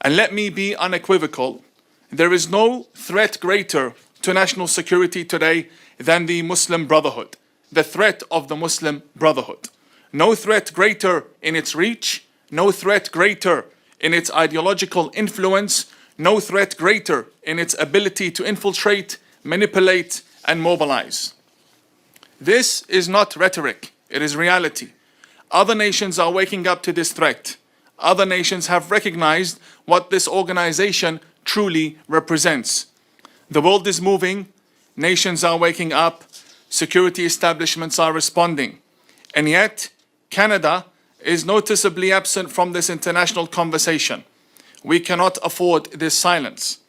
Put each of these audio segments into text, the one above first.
And let me be unequivocal, there is no threat greater to national security today than the Muslim Brotherhood, the threat of the Muslim Brotherhood. No threat greater in its reach, no threat greater in its ideological influence, no threat greater in its ability to infiltrate, manipulate, and mobilize. This is not rhetoric, it is reality. Other nations are waking up to this threat. Other nations have recognized what this organization truly represents. The world is moving, nations are waking up, security establishments are responding. And yet, Canada is noticeably absent from this international conversation. We cannot afford this silence.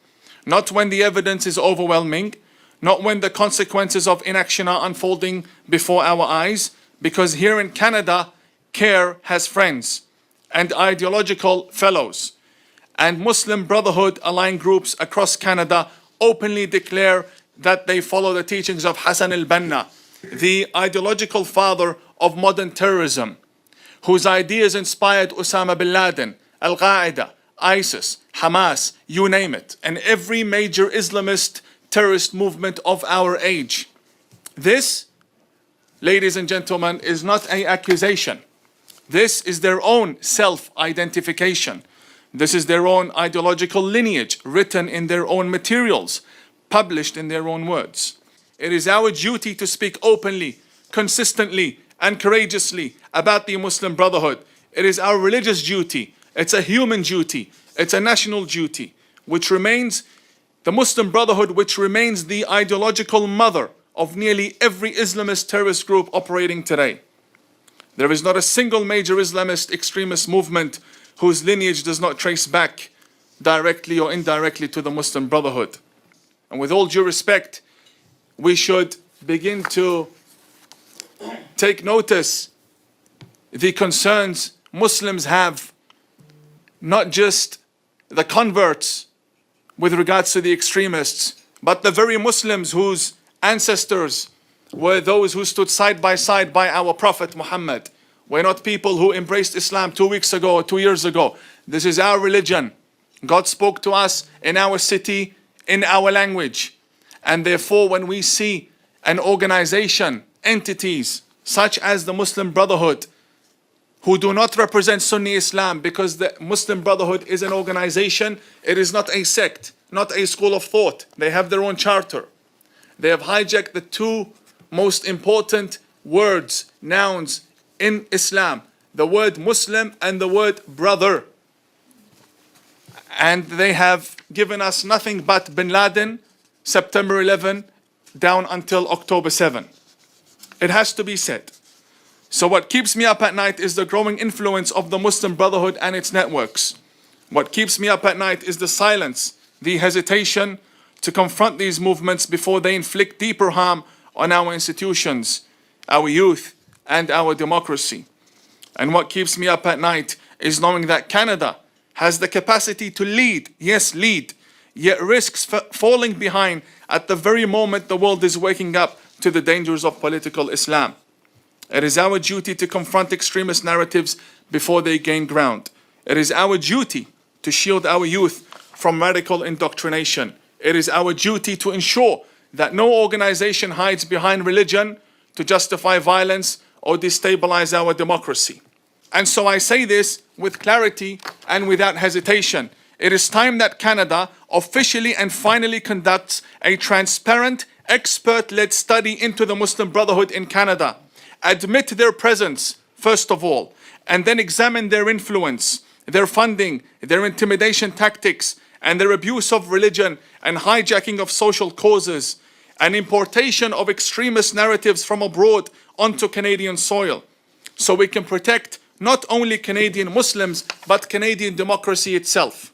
Not when the evidence is overwhelming, not when the consequences of inaction are unfolding before our eyes, because here in Canada, CARE has friends and ideological fellows. And Muslim Brotherhood aligned groups across Canada openly declare that they follow the teachings of Hassan al-Banna, the ideological father of modern terrorism, whose ideas inspired Osama bin Laden, Al-Qaeda, ISIS, Hamas, you name it, and every major Islamist terrorist movement of our age. This, ladies and gentlemen, is not an accusation. This is their own self-identification. This is their own ideological lineage, written in their own materials, published in their own words. It is our duty to speak openly, consistently, and courageously about the Muslim Brotherhood. It is our religious duty. It's a human duty. It's a national duty, which remains the Muslim Brotherhood, which remains the ideological mother of nearly every Islamist terrorist group operating today. There is not a single major Islamist extremist movement whose lineage does not trace back directly or indirectly to the Muslim Brotherhood. And with all due respect, we should begin to take notice the concerns Muslims have, not just the converts with regards to the extremists, but the very Muslims whose ancestors were those who stood side by our Prophet Muhammad. We're not people who embraced Islam 2 weeks ago or 2 years ago. This is our religion. God spoke to us in our city, in our language. And therefore, when we see an organization, entities such as the Muslim Brotherhood, who do not represent Sunni Islam, because the Muslim Brotherhood is an organization, it is not a sect, not a school of thought. They have their own charter. They have hijacked the two most important words, nouns in Islam, the word Muslim and the word brother. And they have given us nothing but bin Laden, September 11, down until October 7. It has to be said. So what keeps me up at night is the growing influence of the Muslim Brotherhood and its networks. What keeps me up at night is the silence, the hesitation to confront these movements before they inflict deeper harm on our institutions, our youth, and our democracy. And what keeps me up at night is knowing that Canada has the capacity to lead, yes, lead, yet risks falling behind at the very moment the world is waking up to the dangers of political Islam. It is our duty to confront extremist narratives before they gain ground. It is our duty to shield our youth from radical indoctrination. It is our duty to ensure that no organization hides behind religion to justify violence or destabilize our democracy. And so I say this with clarity and without hesitation. It is time that Canada officially and finally conducts a transparent, expert-led study into the Muslim Brotherhood in Canada. Admit their presence, first of all, and then examine their influence, their funding, their intimidation tactics, and their abuse of religion and hijacking of social causes, and importation of extremist narratives from abroad onto Canadian soil, so we can protect not only Canadian Muslims, but Canadian democracy itself.